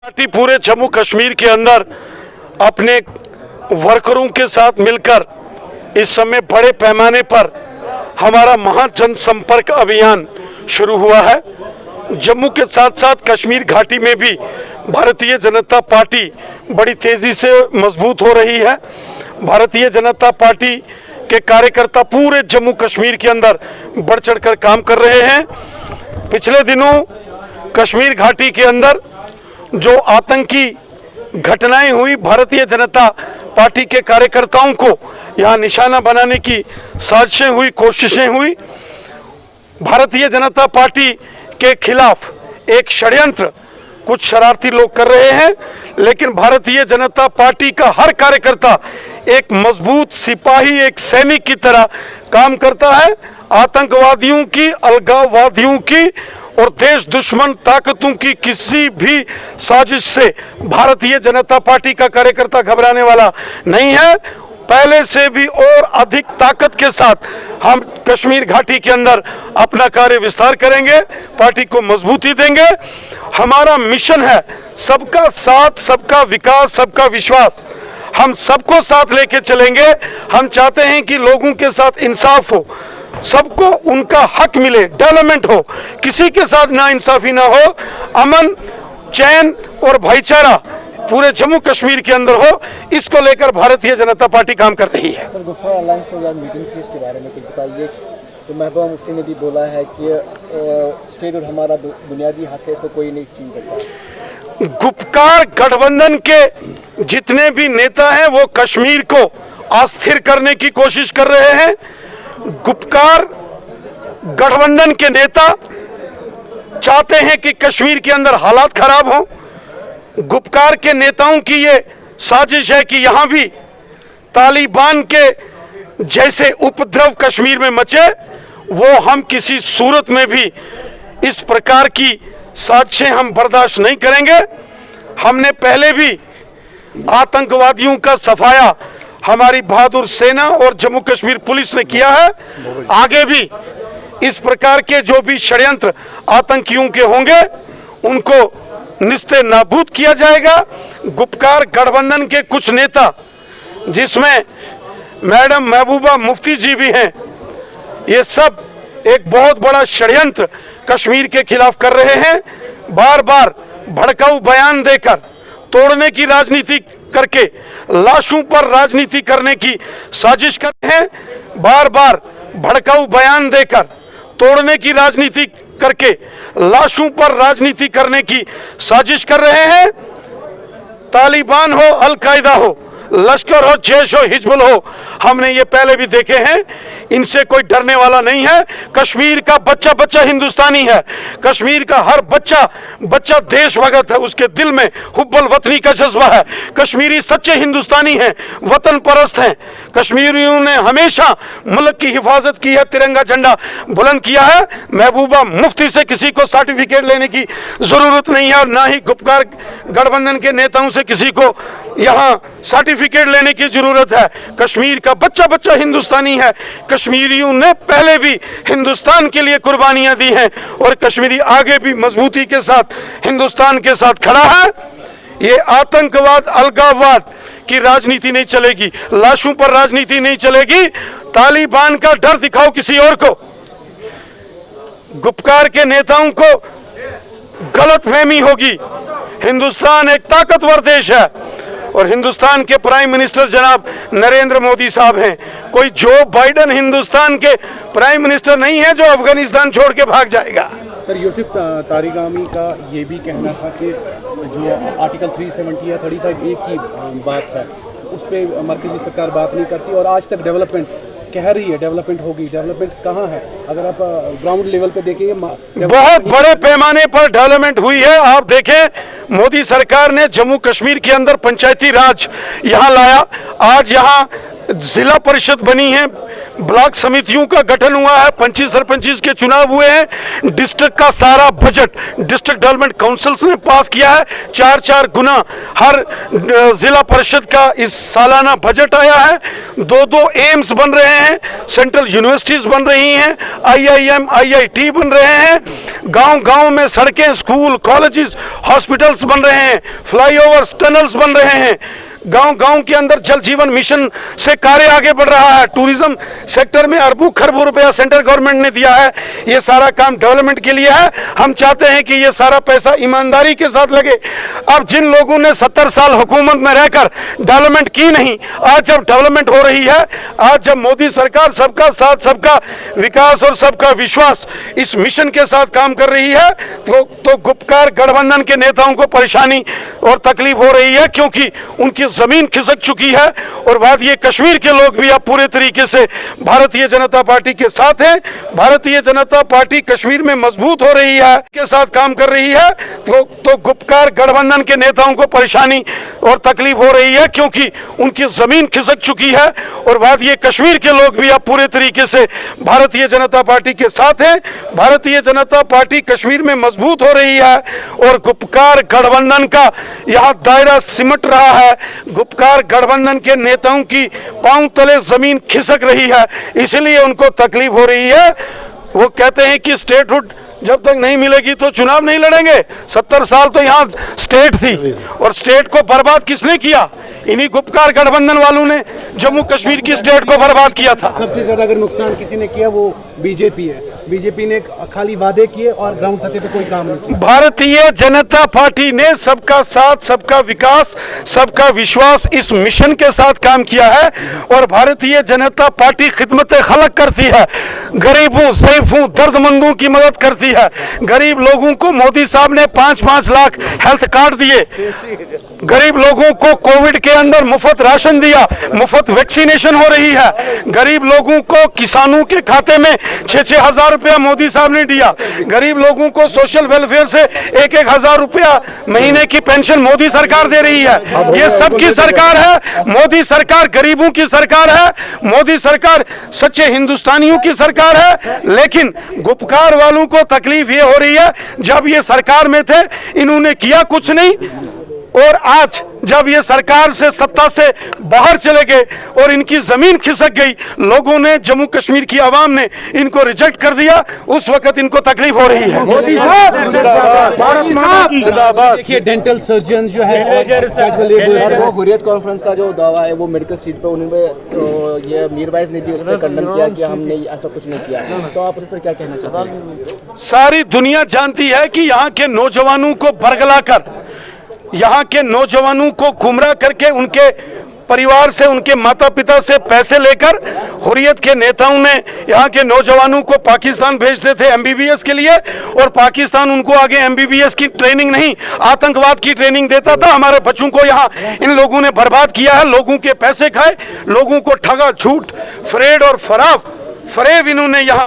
Party पूरे जम्मू कश्मीर के अंदर अपने वर्करों के साथ मिलकर इस समय बड़े पैमाने पर हमारा महाजनसंपर्क अभियान शुरू हुआ है। जम्मू के साथ साथ कश्मीर घाटी में भी भारतीय जनता पार्टी बड़ी तेजी से मजबूत हो रही है। भारतीय जनता पार्टी के कार्यकर्ता पूरे जम्मू कश्मीर के अंदर बढ़ चढ़कर काम कर रहे हैं। पिछले दिनों कश्मीर घाटी के अंदर जो आतंकी घटनाएं हुई, भारतीय जनता पार्टी के कार्यकर्ताओं को यहां निशाना बनाने की साजिशें हुई, कोशिशें हुई। भारतीय जनता पार्टी के खिलाफ एक षड्यंत्र कुछ शरारती लोग कर रहे हैं, लेकिन भारतीय जनता पार्टी का हर कार्यकर्ता एक मजबूत सिपाही, एक सैनिक की तरह काम करता है। आतंकवादियों की, अलगाववादियों की और देश दुश्मन ताकतों की किसी भी साजिश से भारतीय जनता पार्टी का कार्यकर्ता घबराने वाला नहीं है। पहले से भी और अधिक ताकत के साथ हम कश्मीर घाटी के अंदर अपना कार्य विस्तार करेंगे, पार्टी को मजबूती देंगे। हमारा मिशन है सबका साथ, सबका विकास, सबका विश्वास। हम सबको साथ लेके चलेंगे। हम चाहते हैं कि लोगों के साथ इंसाफ हो, सबको उनका हक मिले, डेवलपमेंट हो, किसी के साथ नाइंसाफी ना हो, अमन, चैन और भाईचारा पूरे जम्मू कश्मीर के अंदर हो। इसको लेकर भारतीय जनता पार्टी काम कर रही है। सर, गुफ्फा अलायंस के बाद मीटिंग थी, इसके बारे में कुछ बताइए। तो महबूबा मुफ्ती ने भी बोला है कि स्टेट और हमारा बुनियादी हक है, इसको कोई नहीं छीन सकता। गुपकार गठबंधन के जितने भी नेता हैं वो कश्मीर को अस्थिर करने की कोशिश कर रहे हैं। गुपकार गठबंधन के नेता चाहते हैं कि कश्मीर के अंदर हालात खराब हो। गुपकार के नेताओं की ये साजिश है कि यहां भी तालिबान के जैसे उपद्रव कश्मीर में मचे, वो हम किसी सूरत में भी इस प्रकार की साजिशें हम बर्दाश्त नहीं करेंगे। हमने पहले भी आतंकवादियों का सफाया हमारी बहादुर सेना और जम्मू कश्मीर पुलिस ने किया है। आगे भी इस प्रकार के जो भी षड्यंत्र आतंकियों के होंगे उनको निस्ते नाबूद किया जाएगा। गुपकार गठबंधन के कुछ नेता, जिसमें मैडम महबूबा मुफ्ती जी भी हैं, ये सब एक बहुत बड़ा षड्यंत्र कश्मीर के खिलाफ कर रहे हैं। बार बार भड़काऊ बयान देकर, तोड़ने की राजनीति करके, लाशों पर राजनीति करने की साजिश कर रहे हैं। बार बार भड़काऊ बयान देकर, तोड़ने की राजनीति करके, लाशों पर राजनीति करने की साजिश कर रहे हैं। तालिबान हो, अल-कायदा हो, लश्कर हो, जैश हो, हिजबुल हो, हमने ये पहले भी देखे हैं। इनसे कोई डरने वाला नहीं है। कश्मीर का बच्चा बच्चा हिंदुस्तानी है। कश्मीर का हर बच्चा बच्चा देशभक्त है। उसके दिल में हुब्बुल वतनी का जज्बा है। कश्मीरी सच्चे हिंदुस्तानी हैं, वतन परस्त हैं। कश्मीरियों ने हमेशा मुल्क की हिफाजत की है, तिरंगा झंडा बुलंद किया है। महबूबा मुफ्ती से किसी को सर्टिफिकेट लेने की जरूरत नहीं है और ना ही गुपकार गठबंधन के नेताओं से किसी को यहाँ सर्टिफिकेट लेने की जरूरत है। कश्मीर का बच्चा बच्चा हिंदुस्तानी है। कश्मीरियों ने पहले भी हिंदुस्तान के लिए कुर्बानियां दी हैं और कश्मीरी आगे भी मजबूती के साथ हिंदुस्तान के साथ खड़ा है। ये आतंकवाद, अलगाववाद की राजनीति नहीं चलेगी, लाशों पर राजनीति नहीं चलेगी। तालिबान का डर दिखाओ किसी और को। गुपकार के नेताओं को गलतफहमी होगी। हिंदुस्तान एक ताकतवर देश है और हिंदुस्तान के प्राइम मिनिस्टर जनाब नरेंद्र मोदी साहब हैं। कोई जो बाइडेन हिंदुस्तान के प्राइम मिनिस्टर नहीं है जो अफगानिस्तान छोड़ के भाग जाएगा। सर, यूसुफ तारिगामी का ये भी कहना था कि जो आर्टिकल 370 या 35A की बात है, उस पर मरकजी सरकार बात नहीं करती और आज तक डेवलपमेंट कह रही है, डेवलपमेंट होगी। डेवलपमेंट कहाँ है? अगर आप ग्राउंड लेवल पे देखेंगे, बहुत बड़े पैमाने पर डेवलपमेंट हुई है। आप देखें, मोदी सरकार ने जम्मू कश्मीर के अंदर पंचायती राज यहाँ लाया। आज यहाँ जिला परिषद बनी है, ब्लॉक समितियों का गठन हुआ है, पंची सरपंची के चुनाव हुए हैं, डिस्ट्रिक्ट का सारा बजट डिस्ट्रिक्ट डेवलपमेंट काउंसिल्स ने पास किया है। 4-4 गुना हर जिला परिषद का इस सालाना बजट आया है। 2-2 एम्स बन रहे हैं, सेंट्रल यूनिवर्सिटीज बन रही हैं, IIM IIT बन रहे हैं, गांव-गांव में सड़कें, स्कूल, कॉलेजेस, हॉस्पिटल्स बन रहे हैं, फ्लाईओवर्स, टनल्स बन रहे हैं, गांव-गांव के अंदर जल जीवन मिशन से कार्य आगे बढ़ रहा है। टूरिज्म सेक्टर में अरबों खरबों रुपया सेंट्रल गवर्नमेंट ने दिया है। ये सारा काम डेवलपमेंट के लिए है। हम चाहते हैं कि ये सारा पैसा ईमानदारी के साथ लगे। अब जिन लोगों ने 70 साल हुकूमत में रहकर डेवलपमेंट की नहीं, आज जब डेवलपमेंट हो रही है, आज जब मोदी सरकार सबका साथ, सबका विकास और सबका विश्वास इस मिशन के साथ काम कर रही है, तो गुपकार गठबंधन के नेताओं को परेशानी और तकलीफ हो रही है, क्योंकि उनकी जमीन खिसक चुकी है। और वादिये कश्मीर के लोग भी अब पूरे तरीके से भारतीय जनता पार्टी के साथ हैं। भारतीय जनता पार्टी कश्मीर में मजबूत हो रही है, के साथ काम कर रही है, तो गुपकार गठबंधन के नेताओं को परेशानी और तकलीफ हो रही है, क्योंकि उनकी जमीन खिसक चुकी है। और वादिये कश्मीर के लोग भी अब पूरे तरीके से भारतीय जनता पार्टी के साथ हैं। भारतीय जनता पार्टी कश्मीर में मजबूत हो रही है और गुपकार गठबंधन का यहाँ दायरा सिमट रहा है। गुपकार गठबंधन के नेताओं की पांव तले जमीन खिसक रही है, इसलिए उनको तकलीफ हो रही है। वो कहते हैं कि स्टेटहुड जब तक नहीं मिलेगी तो चुनाव नहीं लड़ेंगे। 70 साल तो यहाँ स्टेट थी, और स्टेट को बर्बाद किसने किया? इन्हीं गुपकार गठबंधन वालों ने जम्मू कश्मीर की स्टेट को बर्बाद किया था। सबसे ज्यादा अगर नुकसान किसी ने किया वो बीजेपी है। बीजेपी ने खाली वादे किए और ग्राउंड सतह पे कोई काम नहीं किया। भारतीय जनता पार्टी ने सबका साथ, सबका विकास, सबका विश्वास इस मिशन के साथ काम किया है। और भारतीय जनता पार्टी खिदमत खलक करती है, गरीबों, ज़ईफ़ों, दर्दमंदों की मदद करती है। गरीब लोगों को मोदी साहब ने 5-5 लाख हेल्थ कार्ड दिए, गरीब लोगों को कोविड के अंदर मुफ्त राशन दिया, मुफ्त वैक्सीनेशन हो रही है। गरीब लोगों को, किसानों के खाते में 6-6 हजार रुपया मोदी साहब ने दिया। गरीब लोगों को सोशल वेलफेयर से 1-1 हजार रुपया महीने की पेंशन मोदी सरकार दे रही है। ये सबकी सरकार है। मोदी सरकार गरीबों की सरकार है, मोदी सरकार सच्चे हिंदुस्तानियों की सरकार है। लेकिन गुपकार वालों को तकलीफ ये हो रही है, जब ये सरकार में थे इन्होंने किया कुछ नहीं, और आज जब ये सरकार से, सत्ता से बाहर चले गए और इनकी जमीन खिसक गई, लोगों ने, जम्मू कश्मीर की आवाम ने इनको रिजेक्ट कर दिया, उस वक्त इनको तकलीफ हो रही है। मोदी साहब देखिए, डेंटल सर्जन जो है वो हुर्रियत कॉन्फ्रेंस का जो दावा है वो मेडिकल सीट पे उन्होंने, ये मीरवाइज ने भी उस पर खंडन किया कि हमने ऐसा कुछ नहीं किया। तो आप उस पर क्या कहना चाहते हैं? सारी दुनिया जानती है कि यहाँ के नौजवानों को बरगलाकर, यहाँ के नौजवानों को गुमराह करके, उनके परिवार से, उनके माता पिता से पैसे लेकर हुर्रियत के नेताओं ने यहाँ के नौजवानों को पाकिस्तान भेजते थे MBBS के लिए, और पाकिस्तान उनको आगे MBBS की ट्रेनिंग नहीं, आतंकवाद की ट्रेनिंग देता था। हमारे बच्चों को यहाँ इन लोगों ने बर्बाद किया है, लोगों के पैसे खाए, लोगों को ठगा, झूठ, फरेब और फरेब इन्होंने यहाँ